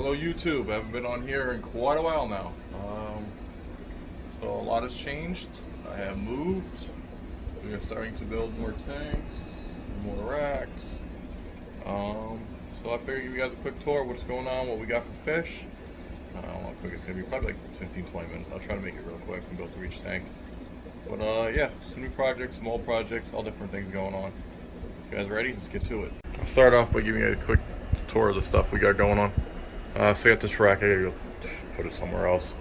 Hello YouTube, I haven't been on here in quite a while now. So a lot has changed. I have moved. We are starting to build more tanks, more racks. So I figured give you guys a quick tour of what's going on, what we got for fish. I don't know how quick it's going to be, probably like 15-20 minutes. I'll try to make it real quick and go through each tank. But yeah, some new projects, some old projects, all different things going on. You guys ready? Let's get to it. I'll start off by giving you a quick tour of the stuff we got going on. So I got this rack, I gotta go put it somewhere else.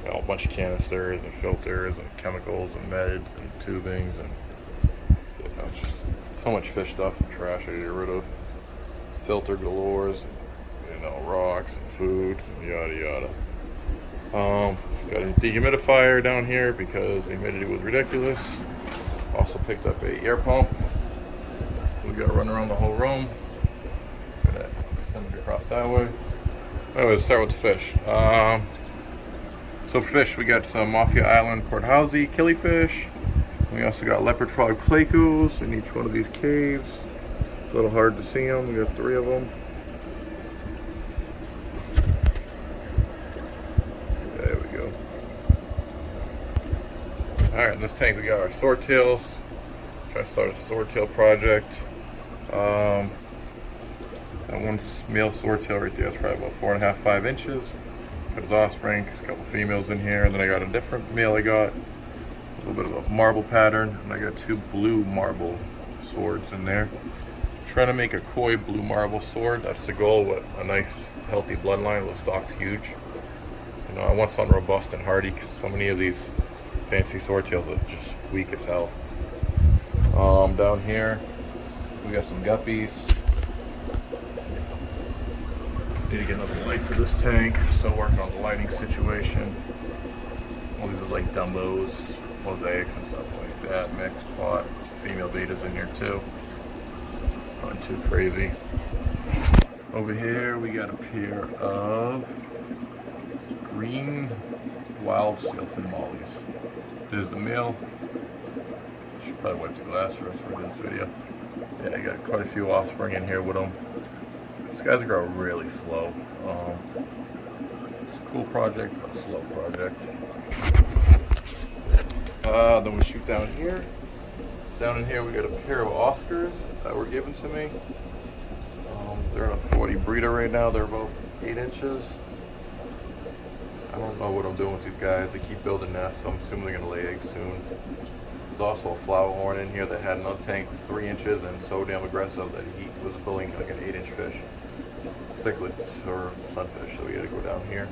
Got a bunch of canisters and filters and chemicals and meds and tubings and just so much fish stuff and trash I gotta get rid of. Filter galores, rocks and food and yada yada. Got a dehumidifier down here because the humidity was ridiculous. Also picked up a air pump. We gotta run around the whole room. Gonna send it across that way. Anyway, let's start with the fish. So fish, we got some Mafia Island Korthausi killifish. We also got leopard frog plecos in each one of these caves. A little hard to see them. We got 3 of them. There we go. All right, in this tank we got our swordtails. Try to start a swordtail project. That one male swordtail right there is probably about 4.5, 5 inches. Got his offspring, a couple females in here, and then I got a different male I got. A little bit of a marble pattern, and I got 2 blue marble swords in there. Trying to make a koi blue marble sword. That's the goal with a nice healthy bloodline. The stock's huge. I want something robust and hardy because so many of these fancy swordtails are just weak as hell. Down here we got some guppies. Need to get another light for this tank. Still working on the lighting situation. All these are like Dumbos, mosaics and stuff like that. Mixed pot. Female betas in here too. Not too crazy. Over here we got a pair of green wild sailfin mollies. There's the male. Should probably wipe the glass first for this video. Yeah, I got quite a few offspring in here with them. These guys are growing really slow. It's a cool project, but a slow project. Then we shoot down here. Down in here we got a pair of Oscars that were given to me. They're in a 40 breeder right now. They're about 8 inches. I don't know what I'm doing with these guys. They keep building nests, so I'm assuming they're gonna lay eggs soon. There's also a flower horn in here that had another tank 3 inches and so damn aggressive that he was building like an 8-inch fish. Cichlids or sunfish, so we gotta go down here.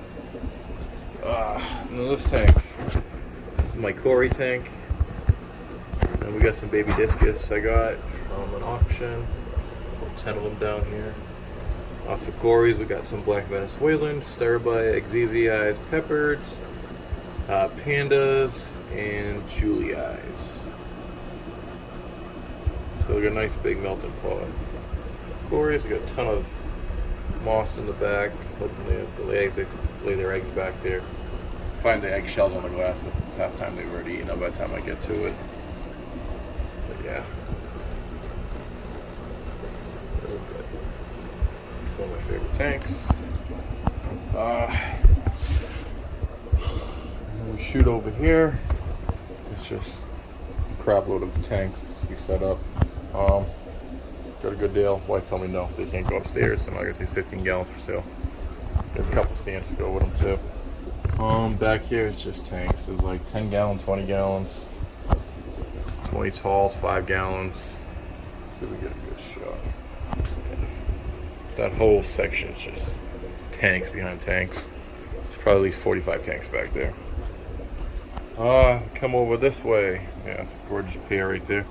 And then this tank. This is my Cory tank. And we got some baby discus I got from an auction. 10 of them down here. Off the Cories, we got some black Venezuelan, Starby, Xezias, Peppards, Pandas, and Julie eyes. So we got a nice big melting pot. Cories, we got a ton of moss in the back, hoping they lay their eggs back there. Find the egg shells on the glass, but half the time they've already eaten up by the time I get to it. But yeah. One of my favorite tanks. We shoot over here. It's just a crap load of tanks to be set up. Got a good deal. Wife told me no, they can't go upstairs, and I got these 15 gallons for sale. Got a couple stands to go with them too. Back here is just tanks. There's like 10 gallon, 20 gallons, 20 talls, 5 gallons. Did we get a good shot? That whole section is just tanks behind tanks. It's probably at least 45 tanks back there. Come over this way. Yeah, it's a gorgeous pair right there.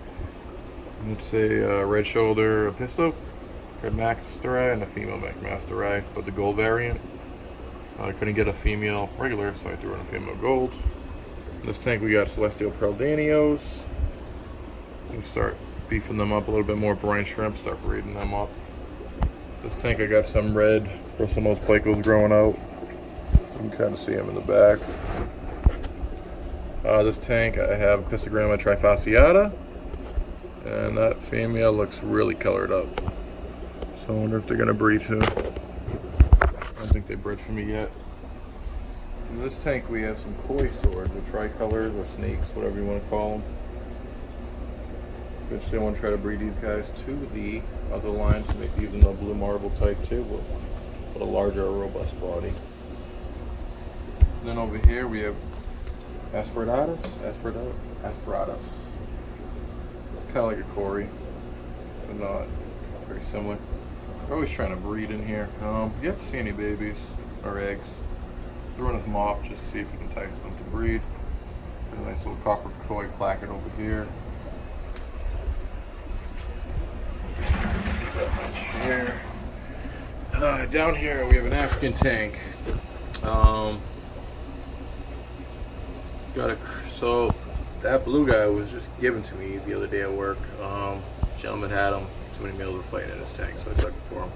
It's a red shoulder pisto, red master eye, and a female master eye, but the gold variant. I couldn't get a female regular, so I threw in a female gold. In this tank we got celestial Praldanios. We start beefing them up a little bit more. Brine shrimp, start breeding them up. This tank I got some red Bristol nose plecos growing out. You can kind of see them in the back. This tank I have Pistogramma trifasciata, and that female looks really colored up. So I wonder if they're gonna breed too. don't think they bred for me yet. In this tank we have some koi swords, or tricolors, or snakes, whatever you want to call them. Eventually I want to try to breed these guys to the other lines, maybe even the blue marble type too, but a larger, robust body. And then over here we have asperatus. Kind of like a Cory, but not very similar. We're always trying to breed in here. You have to see any babies or eggs. Throw in his mop just to see if you can entice them to breed. There's a nice little copper koi placket over here. Chair. Down here we have an African tank. So that blue guy was just given to me the other day at work. Gentleman had him. Too many males were fighting in his tank, so I took it for him.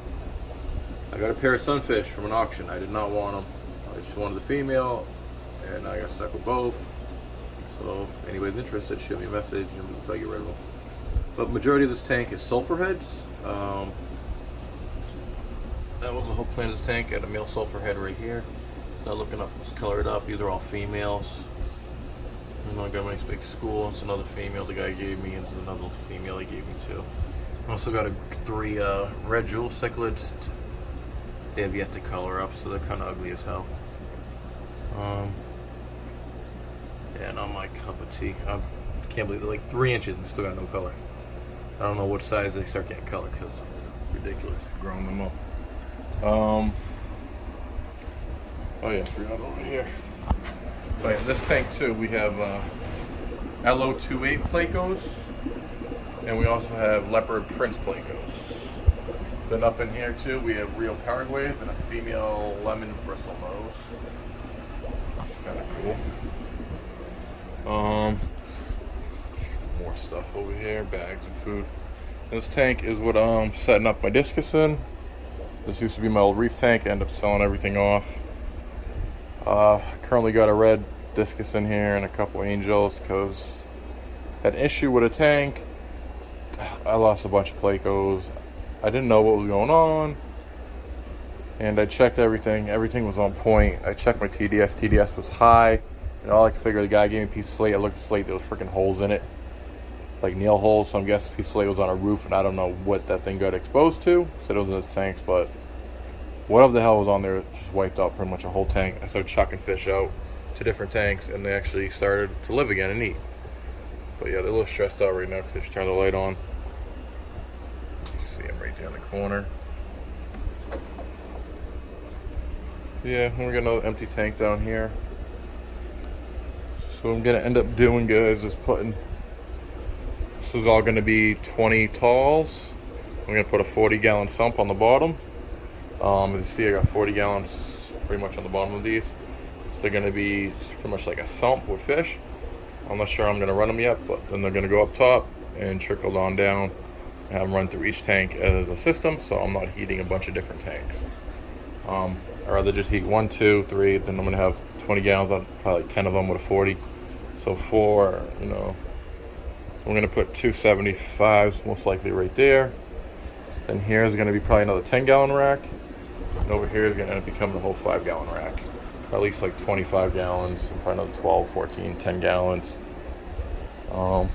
I got a pair of sunfish from an auction. I did not want them. I just wanted the female, and I got stuck with both. So if anybody's interested, shoot me a message and we'll get rid of them. But majority of this tank is sulfur heads. That was the whole plan of this tank. I had a male sulfur head right here. Not looking up, let's color it up. These are all females. And I got a nice big school. It's another female the guy gave me, and another female he gave me too. I also got 3 red jewel cichlids. They have yet to color up, so they're kind of ugly as hell. Yeah, not my cup of tea. I can't believe they're like 3 inches and still got no color. I don't know what size they start getting color, because it's ridiculous growing them up. Oh yeah, I forgot over here. But yeah, in this tank too, we have LO28 Plecos, and we also have Leopard Prince Plecos. Then up in here too, we have real Paraguays and a female lemon bristle nose. Kind of cool. More stuff over here, bags of food. This tank is what I'm setting up my discus in. This used to be my old reef tank. I ended up selling everything off. Currently got a red discus in here and a couple angels because had an issue with a tank. I lost a bunch of Plecos. I didn't know what was going on, and I checked everything. Everything was on point. I checked my TDS. TDS was high, and all I could figure, the guy gave me a piece of slate. I looked at the slate, there was freaking holes in it, like nail holes. So I'm guessing the piece of slate was on a roof, and I don't know what that thing got exposed to. Said it was in his tanks, but whatever the hell was on there just wiped out pretty much a whole tank. I started chucking fish out to different tanks, and they actually started to live again and eat. But yeah, they're a little stressed out right now because they just turned the light on. You see them right there in the corner. Yeah, and we got another empty tank down here. So what I'm gonna end up doing, guys, is putting, this is all gonna be 20 talls. I'm gonna put a 40-gallon sump on the bottom. As you see, I got 40 gallons pretty much on the bottom of these. So they're gonna be pretty much like a sump with fish. I'm not sure I'm gonna run them yet, but then they're gonna go up top and trickle on down and have them run through each tank as a system, so I'm not heating a bunch of different tanks. I'd rather just heat 1, 2, 3, then I'm gonna have 20 gallons on probably 10 of them with a 40. So for, you know, we're gonna put 2 75s most likely right there. Then here's gonna be probably another 10-gallon rack. And over here is gonna become the whole 5-gallon rack. At least like 25 gallons, and probably another 12, 14, 10 gallons. So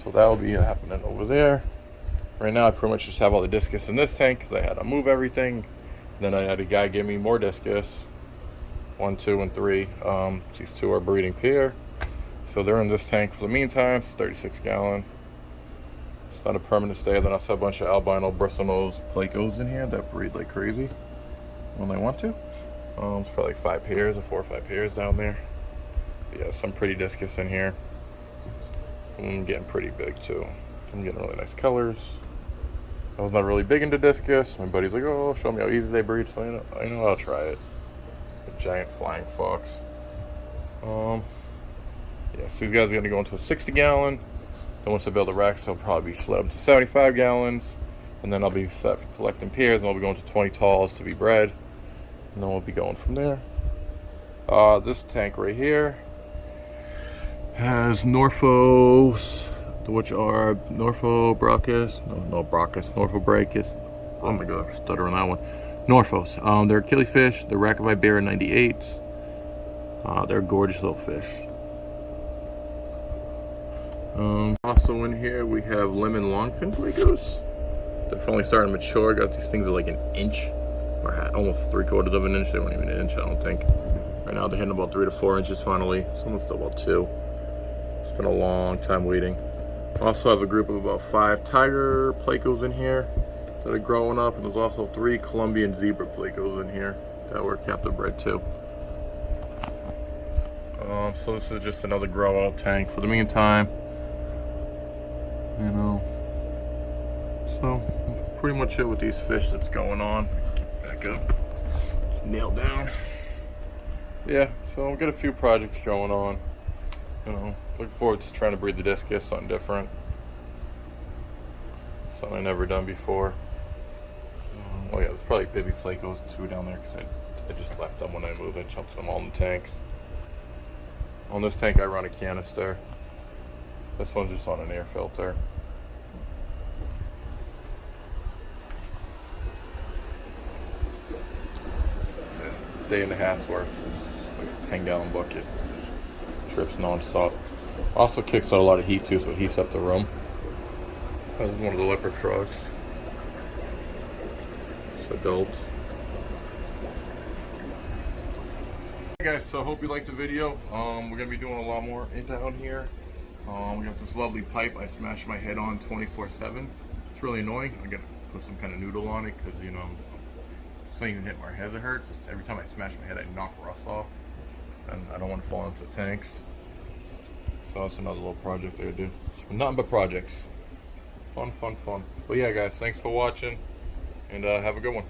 that'll be happening over there. Right now I pretty much just have all the discus in this tank because I had to move everything. Then I had a guy give me more discus. 1, 2, and 3. These 2 are breeding pair. So they're in this tank for the meantime. It's 36 gallon. It's not a permanent stay. Then I also have a bunch of albino bristlenose Plecos in here that breed like crazy when they want to. It's probably like 5 pairs or 4 or 5 pairs down there. But yeah, some pretty discus in here. I'm getting pretty big too. I'm getting really nice colors. I was not really big into discus. My buddy's like, oh, show me how easy they breed. So I know I'll try it. A giant flying fox. Yeah, so these guys are gonna go into a 60-gallon. Then once I build the racks, they'll probably be split up to 75 gallons. And then I'll be collecting pairs, and I'll be going to 20 talls to be bred. And then we'll be going from there. This tank right here has Norphos, which are Norphobrachus, Norphobrachus. Oh my god, stuttering that one. Norphos. They're Achilles fish. They're Rack of Iberia 98s. They're gorgeous little fish. Also in here we have lemon longfin plecos. They're finally starting to mature. Got these things at like an inch, or almost 3/4 of an inch. They weren't even an inch, I don't think. Right now they're hitting about 3 to 4 inches finally. Some are still about 2. It's been a long time waiting. Also have a group of about 5 tiger plecos in here that are growing up, and there's also 3 Colombian zebra plecos in here that were captive bred too. So this is just another grow out tank for the meantime. You know, so pretty much it with these fish that's going on. Back up, nailed down. Yeah, so we've got a few projects going on. You know, looking forward to trying to breed the discus, something different, something I've never done before. Oh yeah, there's probably baby plecos too down there because I just left them when I moved. I chunked them all in the tank. On this tank I run a canister. This one's just on an air filter. Day and a half's worth. Like a 10-gallon bucket. Trips non-stop. Also kicks out a lot of heat too, so it heats up the room. This is one of the leopard frogs. It's adults. Hey guys, so I hope you liked the video. We're gonna be doing a lot more down here. We got this lovely pipe I smash my head on 24/7. It's really annoying. I gotta put some kind of noodle on it because, you know, it's not even hitting my head that hurts. It's every time I smash my head I knock rust off, and I don't want to fall into tanks. So that's another little project I do. Nothing but projects. Fun, fun, fun. But yeah guys, thanks for watching, and have a good one.